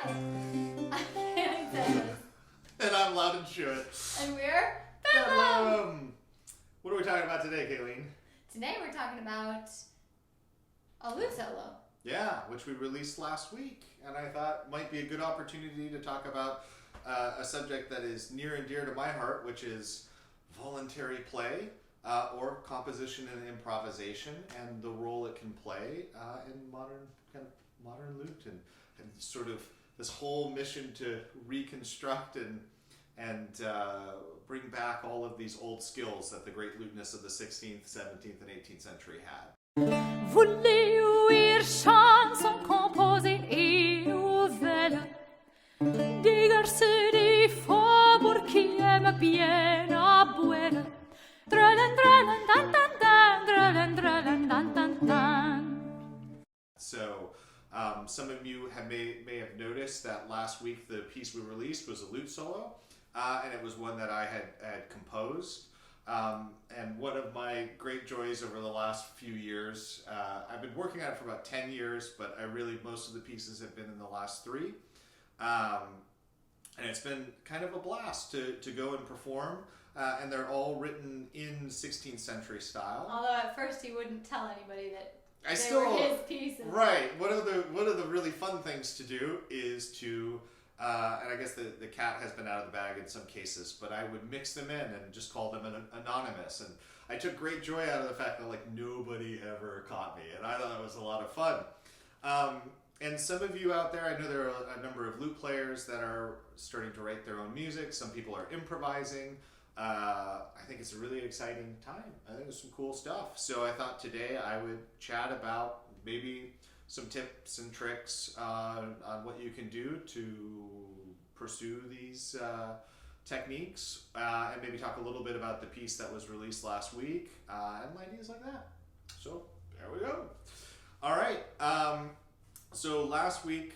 Hi. I'm Thomas. And I'm Loud and Short. And we're Bedlam. What are we talking about today, Kayleen? Today we're talking about a lute solo. Yeah, which we released last week, and I thought might be a good opportunity to talk about a subject that is near and dear to my heart, which is voluntary play, or composition and improvisation, and the role it can play in modern lute, and sort of this whole mission to reconstruct and bring back all of these old skills that the great lutenists of the 16th, 17th, and 18th century had. Voulez ouïr chanson composée E12 des garçons des faubourgs qui aiment bien à boire. Dralin, dralin, dan, dan, dan, dralin, dralin, dan, dan, dan. So, some of you may have noticed that last week the piece we released was a lute solo, and it was one that I had composed. And one of my great joys over the last few years, I've been working on it for about 10 years, but most of the pieces have been in the last 3. And it's been kind of a blast to go and perform, and they're all written in 16th century style. Although at first he wouldn't tell anybody that they were his pieces. Right. One of the really fun things to do is to, and I guess the cat has been out of the bag in some cases, but I would mix them in and just call them anonymous. And I took great joy out of the fact that nobody ever caught me, and I thought it was a lot of fun. And some of you out there, I know there are a number of lute players that are starting to write their own music. Some people are improvising. I think it's a really exciting time. I think there's some cool stuff. So I thought today I would chat about maybe some tips and tricks on what you can do to pursue these techniques, and maybe talk a little bit about the piece that was released last week, and ideas like that. So there we go. All right. So last week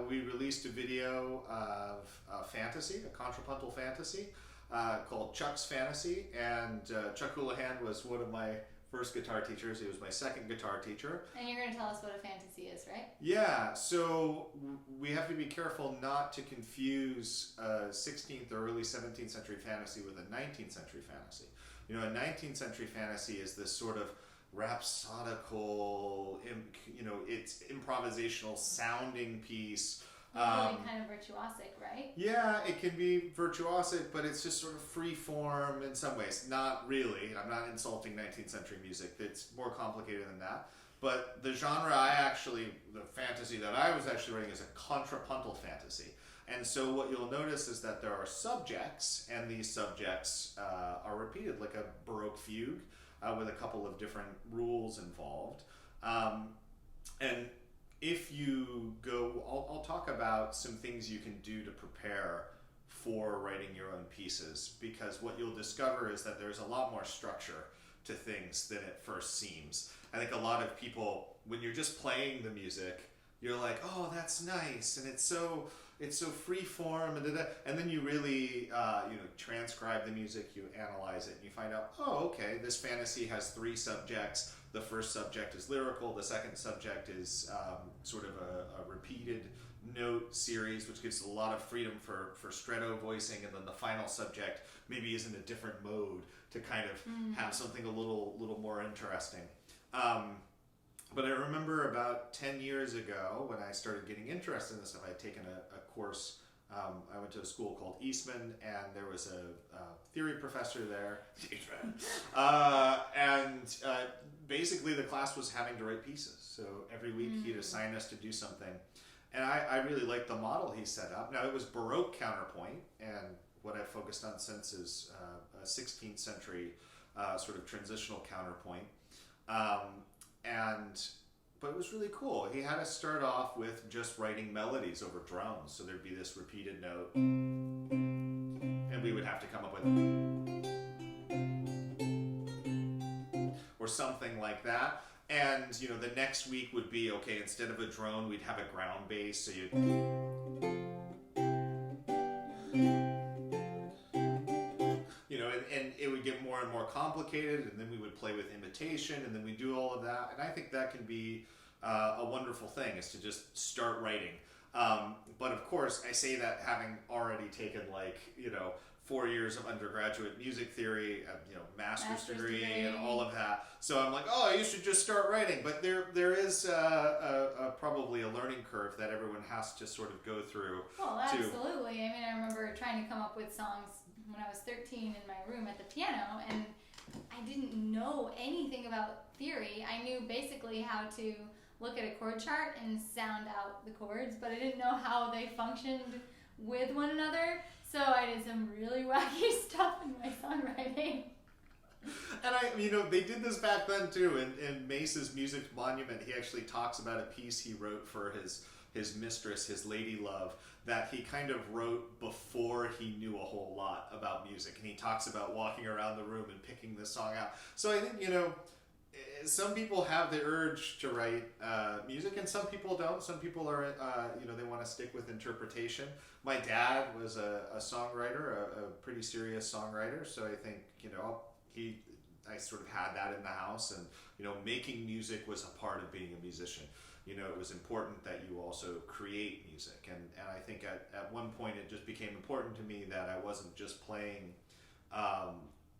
we released a video of fantasy, a contrapuntal fantasy, called Chuck's Fantasy, and Chuck Houlihan was one of my first guitar teachers. He was my second guitar teacher. And you're going to tell us what a fantasy is, right? Yeah, so we have to be careful not to confuse 16th or early 17th century fantasy with a 19th century fantasy. You know, a 19th century fantasy is this sort of rhapsodical, it's improvisational sounding piece. Usually kind of virtuosic, right? Yeah, it can be virtuosic, but it's just sort of free form in some ways. Not really. I'm not insulting 19th century music. It's more complicated than that. But the genre the fantasy that I was actually writing is a contrapuntal fantasy. And so what you'll notice is that there are subjects, and these subjects are repeated, like a Baroque fugue with a couple of different rules involved. And if you go, I'll talk about some things you can do to prepare for writing your own pieces, because what you'll discover is that there's a lot more structure to things than it first seems. I think a lot of people, when you're just playing the music, you're like, oh, that's nice, and it's so free form, and then you really transcribe the music, you analyze it, and you find out, oh, okay, this fantasy has 3 subjects. The first subject is lyrical, the second subject is sort of a repeated note series, which gives a lot of freedom for stretto voicing, and then the final subject maybe is in a different mode to kind of have something a little more interesting. But I remember about 10 years ago when I started getting interested in this stuff, I had taken a course. I went to a school called Eastman, and there was a theory professor there. And basically the class was having to write pieces. So every week he'd assign us to do something. And I really liked the model he set up. Now, it was Baroque counterpoint, and what I've focused on since is a 16th century sort of transitional counterpoint. But it was really cool. He had us start off with just writing melodies over drums. So there'd be this repeated note, and we would have to come up with or something like that. And the next week would be, okay, instead of a drone, we'd have a ground bass. So you'd and it would get more and more complicated, and then we would play with imitation, and then we do all of that. And I think that can be a wonderful thing, is to just start writing. But of of course, I say that having already taken 4 years of undergraduate music theory, master's degree, and all of that. So I'm like, oh, you should just start writing. But there is probably a learning curve that everyone has to sort of go through. Well, absolutely. I mean, I remember trying to come up with songs when I was 13 in my room at the piano, and I didn't know anything about theory. I knew basically how to look at a chord chart and sound out the chords, but I didn't know how they functioned with one another. So I did some really wacky stuff in my songwriting. And they did this back then too. In Mace's Music Monument, he actually talks about a piece he wrote for his mistress, his lady love, that he kind of wrote before he knew a whole lot about music. And he talks about walking around the room and picking this song out. So I think, some people have the urge to write music, and some people don't. Some people are, they want to stick with interpretation. My dad was a songwriter, a pretty serious songwriter. So I think, I sort of had that in the house, and, making music was a part of being a musician. It was important that you also create music. And I think at one point it just became important to me that I wasn't just playing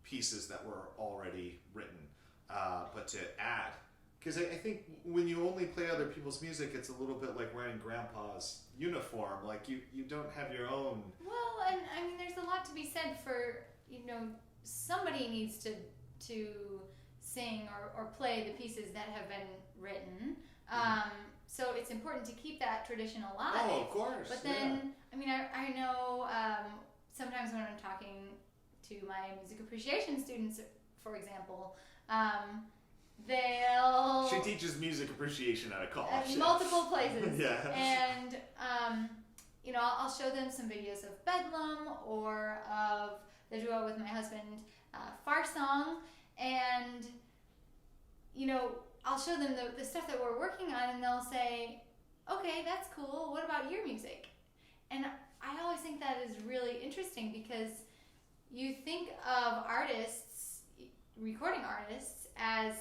pieces that were already written, but to add. Because I think when you only play other people's music, it's a little bit like wearing grandpa's uniform. Like you don't have your own. Well, and I mean, there's a lot to be said for, somebody needs to sing or play the pieces that have been written. So it's important to keep that tradition alive. Oh, of course. But then, I mean, I know sometimes when I'm talking to my music appreciation students, for example, they'll... She teaches music appreciation at a college. At multiple places. Yeah. And, I'll show them some videos of Bedlam or of the duo with my husband, Far Song, and, I'll show them the stuff that we're working on, and they'll say, okay, that's cool, what about your music? And I always think that is really interesting, because you think of artists, recording artists, as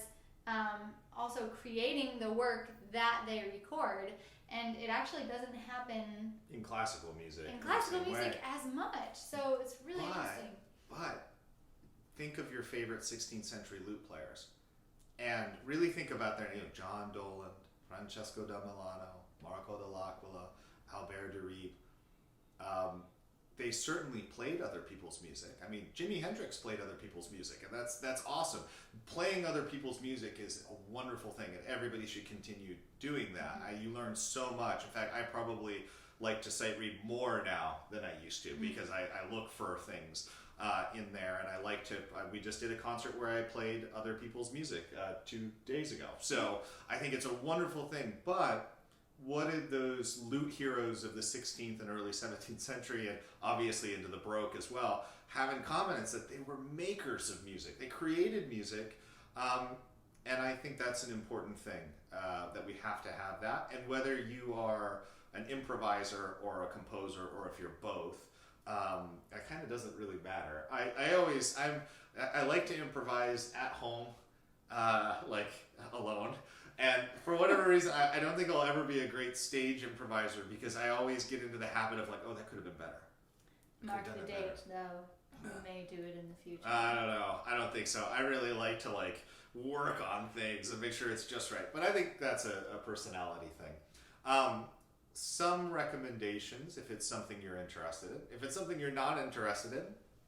also creating the work that they record, and it actually doesn't happen in classical music. As much, so it's really interesting. But think of your favorite 16th century lute players. And really think about their name: John Doland, Francesco da Milano, Marco dell'Aquila, Albert de Riebe. They certainly played other people's music. I mean, Jimi Hendrix played other people's music, and that's awesome. Playing other people's music is a wonderful thing, and everybody should continue doing that. You learn so much. In fact, I probably like to sight read more now than I used to, because I look for things in there, and I like to. We just did a concert where I played other people's music 2 days ago, so I think it's a wonderful thing. But what did those lute heroes of the 16th and early 17th century, and obviously into the Baroque as well, have in common? It's that they were makers of music. They created music, and I think that's an important thing, that we have to have that. And whether you are an improviser or a composer, or if you're both, it kind of doesn't really matter. I like to improvise at home, alone. And for whatever reason, I don't think I'll ever be a great stage improviser, because I always get into the habit of oh, that could have been better. Mark the date, though. We may do it in the future. I don't know. I don't think so. I really like to work on things and make sure it's just right. But I think that's a personality thing. Some recommendations, if it's something you're interested in. If it's something you're not interested in,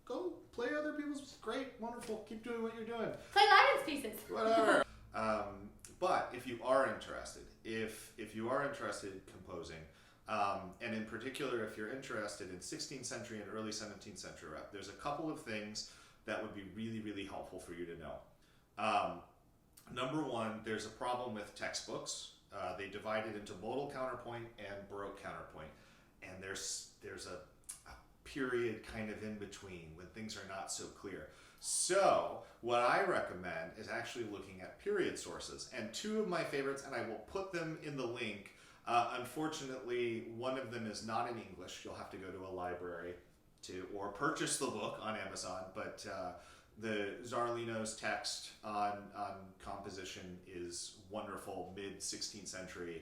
go play other people's. Great, wonderful. Keep doing what you're doing. Play Lyman's pieces. Whatever. But if you are interested, if you are interested in composing, and in particular if you're interested in 16th century and early 17th century rap, there's a couple of things that would be really, really helpful for you to know. Number one, there's a problem with textbooks. They divide it into modal counterpoint and Baroque counterpoint, and there's a period kind of in between when things are not so clear. So what I recommend is actually looking at period sources, and two of my favorites, and I will put them in the link. Unfortunately, one of them is not in English. You'll have to go to a library or purchase the book on Amazon, but the Zarlino's text on composition is wonderful, mid 16th century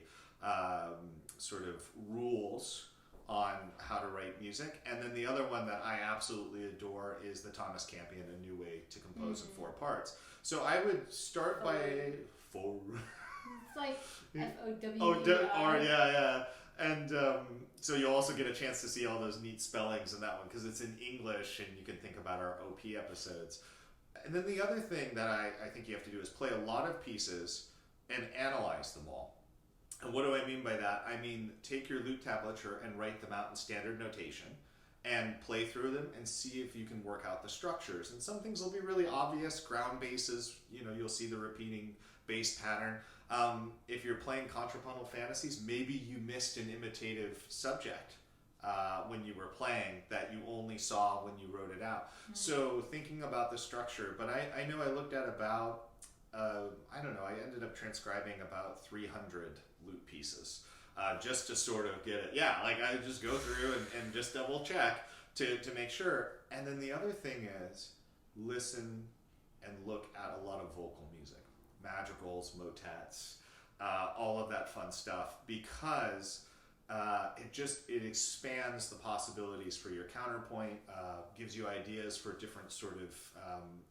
sort of rules on on how to write music. And then the other one that I absolutely adore is the Thomas Campion, A New Way to Compose in 4 Parts. So I would start by It's like FOWER. Oh, yeah. And so you'll also get a chance to see all those neat spellings in that one because it's in English and you can think about our OP episodes. And then the other thing that I think you have to do is play a lot of pieces and analyze them all. And what do I mean by that? I mean, take your lute tablature and write them out in standard notation and play through them and see if you can work out the structures. And some things will be really obvious. Ground basses, you'll see the repeating bass pattern. If you're playing contrapuntal fantasies, maybe you missed an imitative subject when you were playing that you only saw when you wrote it out. So thinking about the structure, but I know I looked at about, I ended up transcribing about 300 lute pieces just to sort of get it. Yeah, like I just go through and just double check to make sure. And then the other thing is listen and look at a lot of vocal music, madrigals, motets, all of that fun stuff, because it expands the possibilities for your counterpoint, gives you ideas for different sort of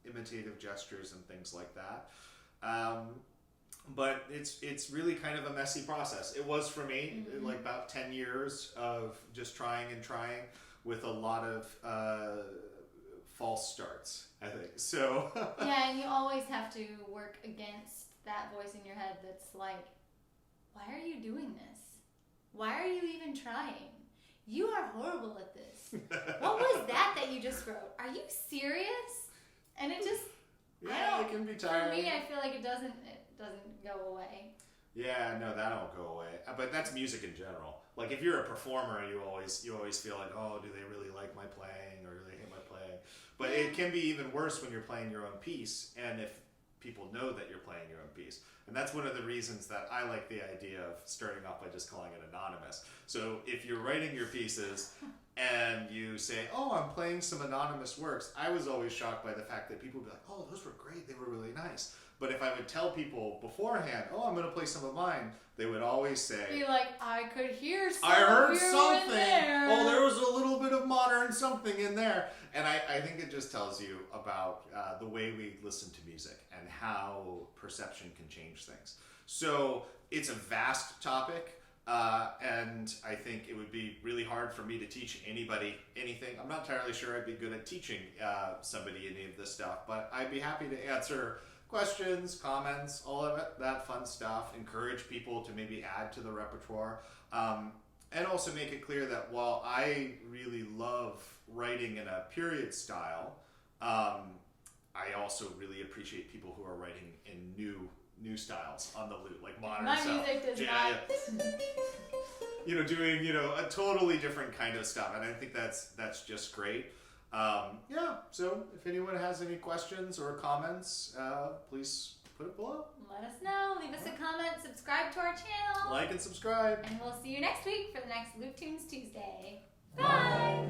imitative gestures and things like that. But it's really kind of a messy process. It was for me, like about 10 years of just trying with a lot of false starts, I think. So yeah, and you always have to work against that voice in your head that's like, why are you doing this? Why are you even trying? You are horrible at this. What was that you just wrote? Are you serious? And it just, it can be tiring. For me, I feel like it doesn't go away. Yeah, no, that don't go away. But that's music in general. Like if you're a performer, you always feel like, oh, do they really like my playing or do they hate my playing? But it can be even worse when you're playing your own piece, and if people know that you're playing your own piece. And that's one of the reasons that I like the idea of starting off by just calling it anonymous. So if you're writing your pieces and you say, oh, I'm playing some anonymous works, I was always shocked by the fact that people would be like, oh, those were great, they were really nice. But if I would tell people beforehand, oh, I'm going to play some of mine, they would always say, be like, I could hear something. I heard something. Oh, there was a little bit of modern something in there. And I think it just tells you about the way we listen to music and how perception can change things. So it's a vast topic. And I think it would be really hard for me to teach anybody anything. I'm not entirely sure I'd be good at teaching somebody any of this stuff, but I'd be happy to answer questions, comments, all of it, that fun stuff. Encourage people to maybe add to the repertoire. And also make it clear that while I really love writing in a period style, I also really appreciate people who are writing in new styles on the lute, like modern My style. music does not. Doing a totally different kind of stuff, and I think that's just great. So if anyone has any questions or comments, please put it below. Let us know. Leave us a comment. Subscribe to our channel. Like and subscribe. And we'll see you next week for the next Lute Tunes Tuesday. Bye.